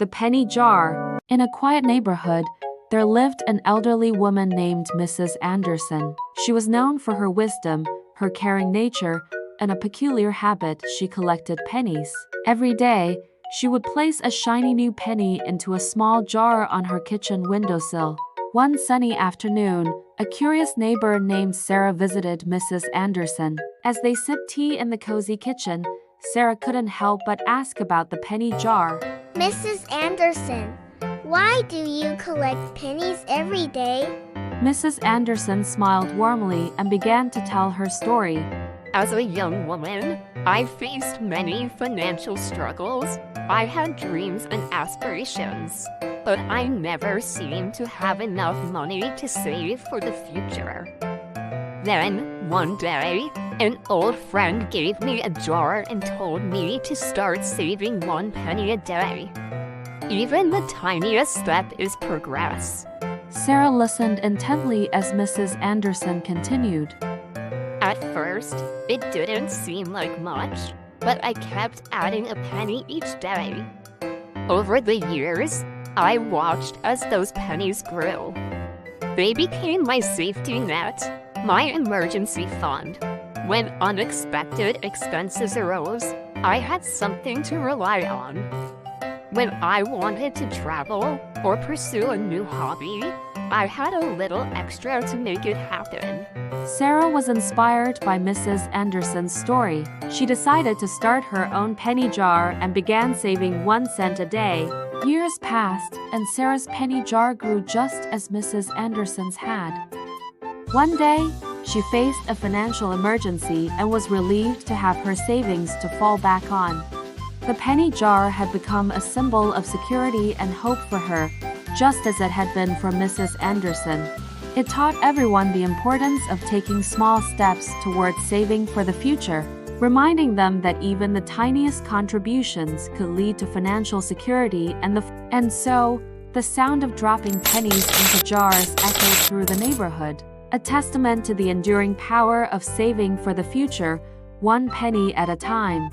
The penny jar. In a quiet neighborhood, there lived an elderly woman named Mrs. Anderson. She was known for her wisdom, her caring nature, and a peculiar habit: she collected pennies. Every day, she would place a shiny new penny into a small jar on her kitchen windowsill. One sunny afternoon, a curious neighbor named Sarah visited Mrs. Anderson. As they sipped tea in the cozy kitchen, Sarah couldn't help but ask about the penny jar. Mrs. Anderson, why do you collect pennies every day? Mrs. Anderson smiled warmly and began to tell her story. As a young woman, I faced many financial struggles. I had dreams and aspirations, but I never seemed to have enough money to save for the future. Then, one day, an old friend gave me a jar and told me to start saving 1 penny a day. Even the tiniest step is progress. Sarah listened intently as Mrs. Anderson continued. At first, it didn't seem like much, but I kept adding a penny each day. Over the years, I watched as those pennies grew. They became my safety net, my emergency fund. When unexpected expenses arose, I had something to rely on. When I wanted to travel or pursue a new hobby, I had a little extra to make it happen. Sarah was inspired by Mrs. Anderson's story. She decided to start her own penny jar and began saving 1 cent a day. Years passed, and Sarah's penny jar grew just as Mrs. Anderson's had. One day, she faced a financial emergency and was relieved to have her savings to fall back on. The penny jar had become a symbol of security and hope for her, just as it had been for Mrs. Anderson. It taught everyone the importance of taking small steps towards saving for the future, reminding them that even the tiniest contributions could lead to financial security. And so, the sound of dropping pennies into jars echoed through the neighborhood, a testament to the enduring power of saving for the future, 1 penny at a time.